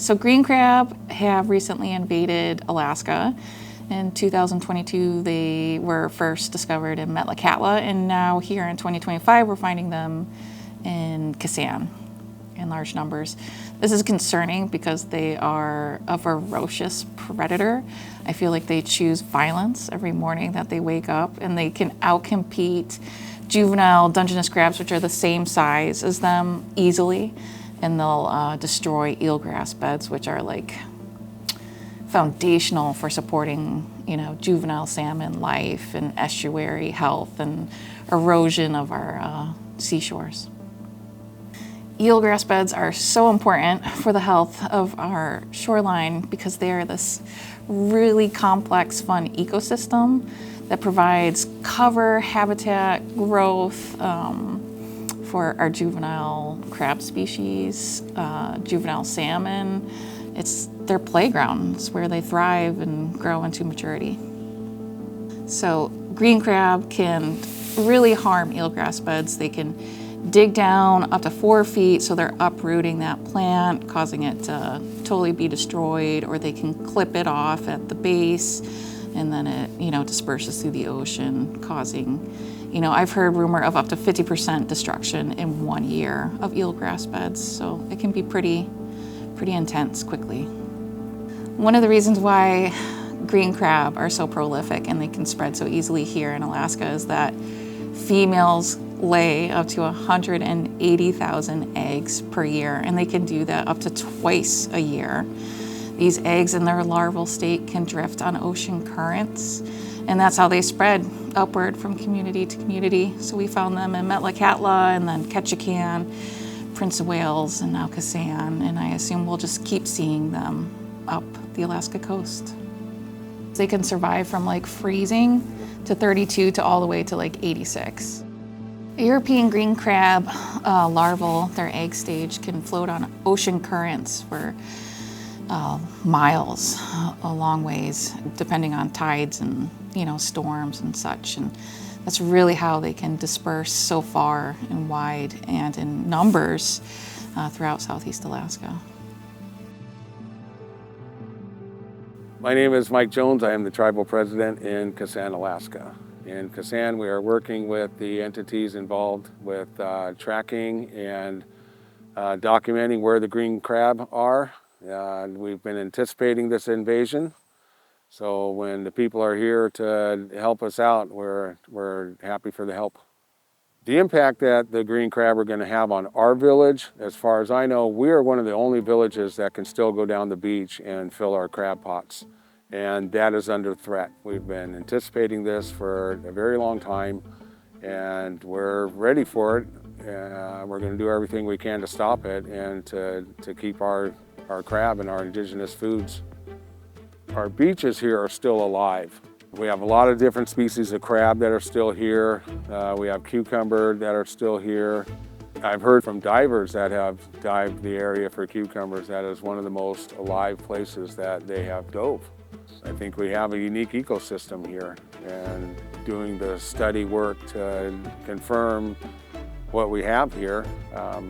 So green crab have recently invaded Alaska. In 2022, they were first discovered in Metlakatla, and now here in 2025, we're finding them in Kasaan in large numbers. This is concerning because they are a ferocious predator. I feel like they choose violence every morning that they wake up, and they can outcompete juvenile Dungeness crabs, which are the same size as them, easily, and they'll destroy eelgrass beds, which are like foundational for supporting, juvenile salmon life and estuary health and erosion of our seashores. Eelgrass beds are so important for the health of our shoreline because they are this really complex, fun ecosystem that provides cover, habitat, growth for our juvenile crab species, juvenile salmon. It's their playgrounds where they thrive and grow into maturity. So green crab can really harm eelgrass beds. They can dig down up to 4 feet, so they're uprooting that plant, causing it to totally be destroyed, or they can clip it off at the base, and then it, disperses through the ocean, causing, I've heard rumor of up to 50% destruction in 1 year of eelgrass beds. So it can be pretty intense quickly. One of the reasons why green crab are so prolific and they can spread so easily here in Alaska is that females lay up to 180,000 eggs per year, and they can do that up to twice a year. These eggs in their larval state can drift on ocean currents, and that's how they spread upward from community to community. So we found them in Metlakatla and then Ketchikan, Prince of Wales, and now Kasaan, and I assume we'll just keep seeing them up the Alaska coast. They can survive from like freezing to 32 to all the way to like 86. European green crab larval, their egg stage, can float on ocean currents for miles, a long ways, depending on tides and storms and such. And that's really how they can disperse so far and wide and in numbers throughout Southeast Alaska. My name is Mike Jones. I am the tribal president in Kasaan, Alaska. In Kasaan, we are working with the entities involved with tracking and documenting where the green crab are. We've been anticipating this invasion. So when the people are here to help us out, we're happy for the help. The impact that the green crab are going to have on our village, as far as I know, we are one of the only villages that can still go down the beach and fill our crab pots. And that is under threat. We've been anticipating this for a very long time, and we're ready for it. We're going to do everything we can to stop it and to keep our crab and our indigenous foods. Our beaches here are still alive. We have a lot of different species of crab that are still here. We have cucumber that are still here. I've heard from divers that have dived the area for cucumbers that is one of the most alive places that they have dove. I think we have a unique ecosystem here, and doing the study work to confirm what we have here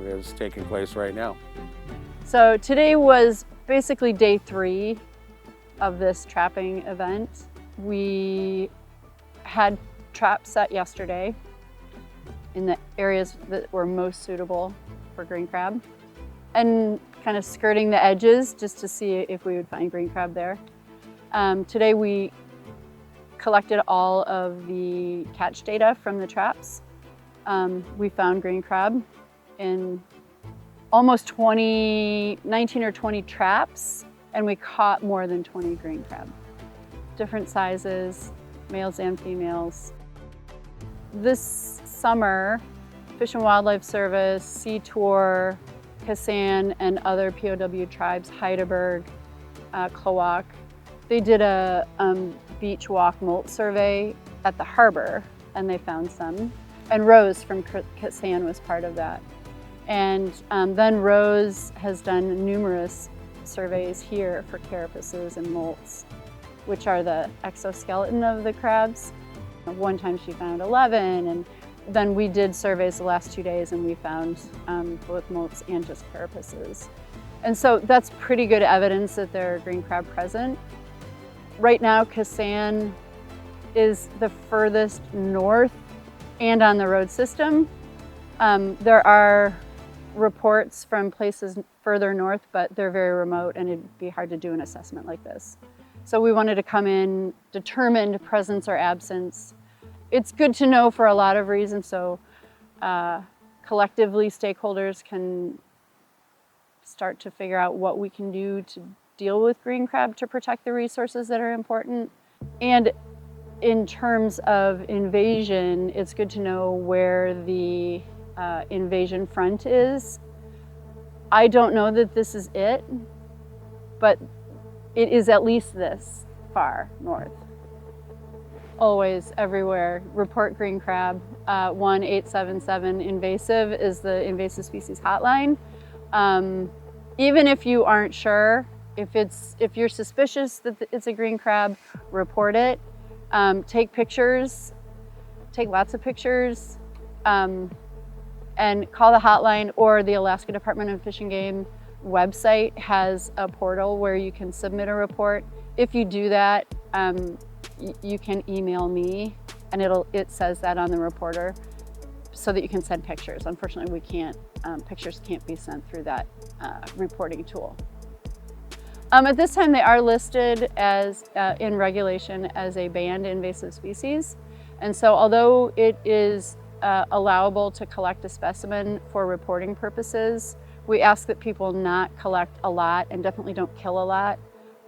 is taking place right now. So today was basically day 3 of this trapping event. We had traps set yesterday in the areas that were most suitable for green crab and kind of skirting the edges just to see if we would find green crab there. Today we collected all of the catch data from the traps. We found green crab in almost 19 or 20 traps, and we caught more than 20 green crab. Different sizes, males and females. This summer, Fish and Wildlife Service, Sea Tour, Kasaan, and other POW tribes, Heidelberg, Kloak, they did a beach walk molt survey at the harbor, and they found some. And Rose from Kasaan was part of that. And then Rose has done numerous surveys here for carapaces and molts, which are the exoskeleton of the crabs. One time she found 11, and then we did surveys the last 2 days, and we found both molts and just carapaces. And so that's pretty good evidence that there are green crab present. Right now, Kasaan is the furthest north and on the road system. There are reports from places further north, but they're very remote and it'd be hard to do an assessment like this. So we wanted to come in, determine presence or absence. It's good to know for a lot of reasons. So collectively, stakeholders can start to figure out what we can do to deal with green crab to protect the resources that are important. And in terms of invasion, it's good to know where the invasion front is. I don't know that this is it, but it is at least this far north. Always, everywhere, report green crab. 1-877-invasive is the invasive species hotline. Even if you aren't sure, if you're suspicious that it's a green crab, report it. Take pictures, take lots of pictures, and call the hotline, or the Alaska Department of Fish and Game website has a portal where you can submit a report. If you do that, you can email me, and it says that on the reporter, so that you can send pictures. Unfortunately, we can't. Pictures can't be sent through that reporting tool. At this time, they are listed as in regulation as a banned invasive species, and so although it is allowable to collect a specimen for reporting purposes, we ask that people not collect a lot and definitely don't kill a lot.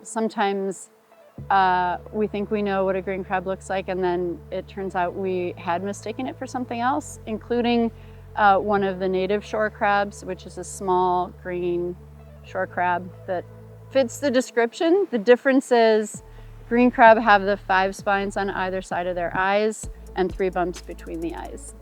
Sometimes we think we know what a green crab looks like, and then it turns out we had mistaken it for something else, including one of the native shore crabs, which is a small green shore crab that fits the description. The difference is green crab have the 5 spines on either side of their eyes and 3 bumps between the eyes.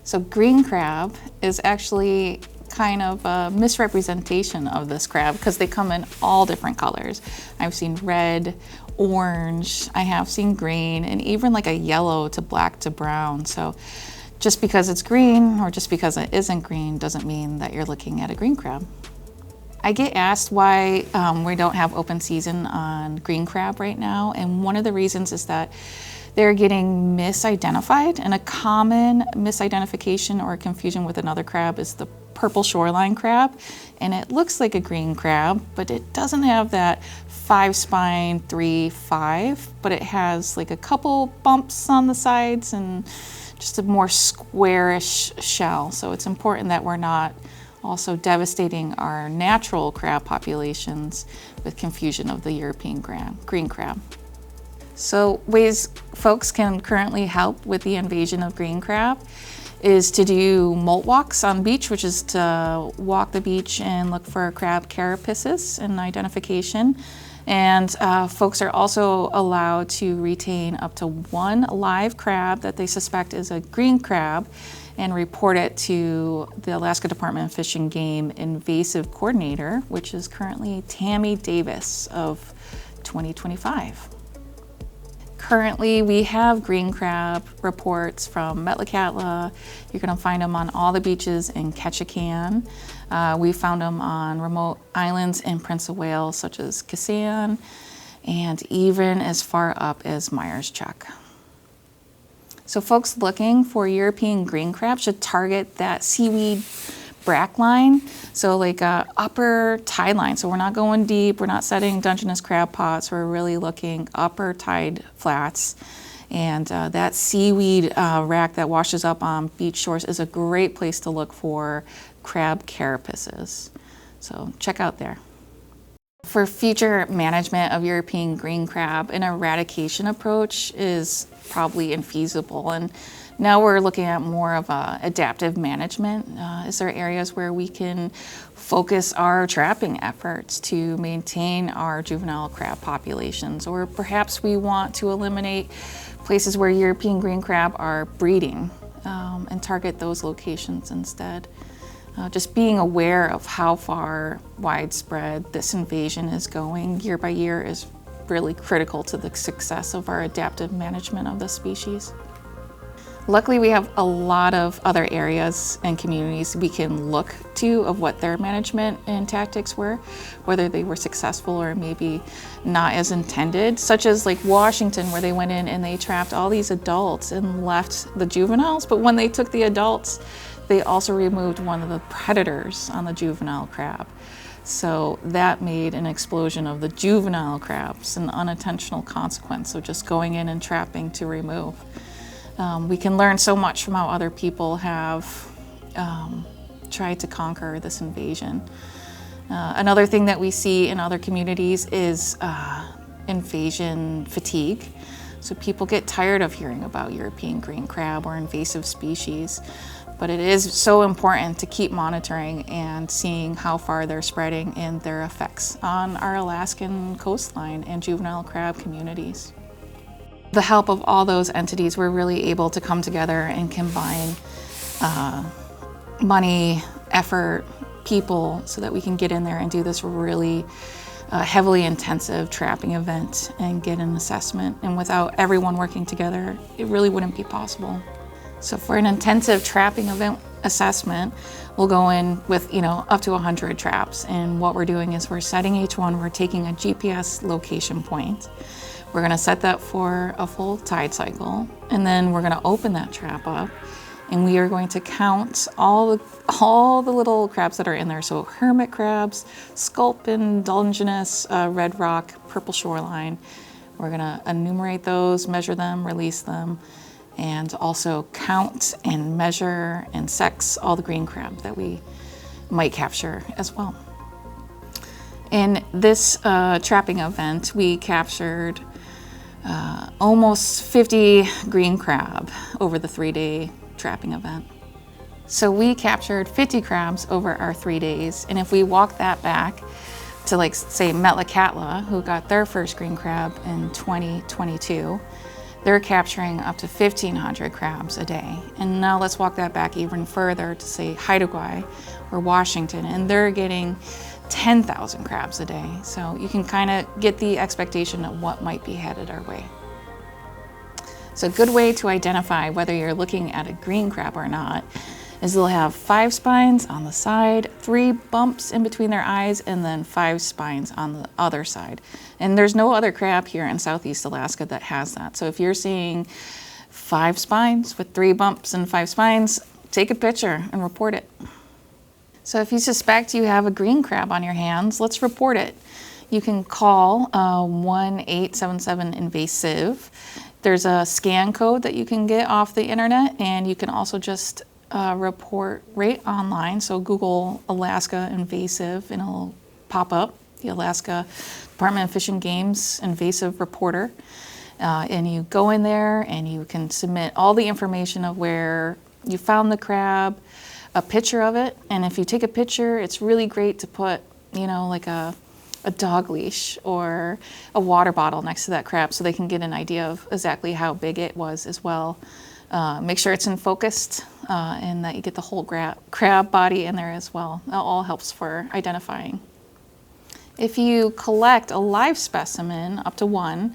So green crab is actually kind of a misrepresentation of this crab because they come in all different colors. I've seen red, orange, I have seen green, and even like a yellow to black to brown. So just because it's green or just because it isn't green doesn't mean that you're looking at a green crab. I get asked why we don't have open season on green crab right now, and one of the reasons is that they're getting misidentified, and a common misidentification or confusion with another crab is the purple shoreline crab, and it looks like a green crab, but it doesn't have that 5 spine, 3, 5, but it has like a couple bumps on the sides and just a more squarish shell. So it's important that we're not also devastating our natural crab populations with confusion of the European green crab. So ways folks can currently help with the invasion of green crab is to do molt walks on the beach, which is to walk the beach and look for crab carapaces and identification. And folks are also allowed to retain up to 1 live crab that they suspect is a green crab and report it to the Alaska Department of Fish and Game invasive coordinator, which is currently Tammy Davis of 2025. Currently, we have green crab reports from Metlakatla. You're going to find them on all the beaches in Ketchikan. We found them on remote islands in Prince of Wales, such as Kasaan, and even as far up as Myers Chuck. So folks looking for European green crab should target that seaweed brack line, so like upper tide line. So we're not going deep, we're not setting Dungeness crab pots, we're really looking upper tide flats. And that seaweed rack that washes up on beach shores is a great place to look for crab carapaces. So check out there. For future management of European green crab, an eradication approach is probably infeasible. And now we're looking at more of a adaptive management. Is there areas where we can focus our trapping efforts to maintain our juvenile crab populations? Or perhaps we want to eliminate places where European green crab are breeding and target those locations instead. Just being aware of how far widespread this invasion is going year by year is really critical to the success of our adaptive management of the species. Luckily, we have a lot of other areas and communities we can look to of what their management and tactics were, whether they were successful or maybe not as intended, such as like Washington, where they went in and they trapped all these adults and left the juveniles. But when they took the adults, they also removed one of the predators on the juvenile crab. So that made an explosion of the juvenile crabs, an unintentional consequence of just going in and trapping to remove. We can learn so much from how other people have tried to conquer this invasion. Another thing that we see in other communities is invasion fatigue. So people get tired of hearing about European green crab or invasive species, but it is so important to keep monitoring and seeing how far they're spreading and their effects on our Alaskan coastline and juvenile crab communities. The help of all those entities, we're really able to come together and combine money, effort, people, so that we can get in there and do this really heavily intensive trapping event and get an assessment. And without everyone working together, it really wouldn't be possible. So for an intensive trapping event assessment, we'll go in with up to 100 traps. And what we're doing is we're setting each one, we're taking a GPS location point. We're gonna set that for a full tide cycle, and then we're gonna open that trap up, and we are going to count all the little crabs that are in there. So hermit crabs, sculpin, Dungeness, red rock, purple shoreline. We're gonna enumerate those, measure them, release them, and also count and measure and sex all the green crab that we might capture as well. In this trapping event, we captured almost 50 green crab over the 3-day trapping event. So we captured 50 crabs over our 3 days, and if we walk that back to, like, say Metlakatla, who got their first green crab in 2022, they're capturing up to 1,500 crabs a day. And now let's walk that back even further to, say, Haida Gwaii or Washington, and they're getting 10,000 crabs a day. So you can kind of get the expectation of what might be headed our way. So a good way to identify whether you're looking at a green crab or not is they'll have 5 spines on the side, 3 bumps in between their eyes, and then 5 spines on the other side. And there's no other crab here in Southeast Alaska that has that. So if you're seeing 5 spines with 3 bumps and 5 spines, take a picture and report it. So if you suspect you have a green crab on your hands, let's report it. You can call 1-877-invasive. There's a scan code that you can get off the internet, and you can also just report right online. So Google Alaska invasive and it'll pop up, the Alaska Department of Fish and Game's invasive reporter. And you go in there and you can submit all the information of where you found the crab, a picture of it. And if you take a picture, it's really great to put, like a dog leash or a water bottle next to that crab so they can get an idea of exactly how big it was as well. Make sure it's in focused and that you get the whole crab body in there as well. That all helps for identifying. If you collect a live specimen, up to 1,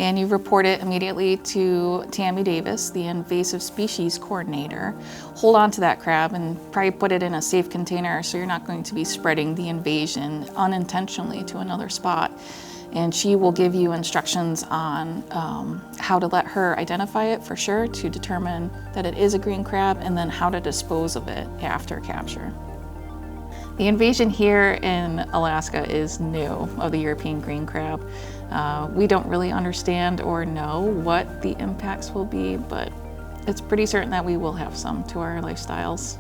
and you report it immediately to Tammy Davis, the invasive species coordinator, hold on to that crab and probably put it in a safe container so you're not going to be spreading the invasion unintentionally to another spot. And she will give you instructions on how to let her identify it for sure to determine that it is a green crab, and then how to dispose of it after capture. The invasion here in Alaska is new of the European green crab. We don't really understand or know what the impacts will be, but it's pretty certain that we will have some to our lifestyles.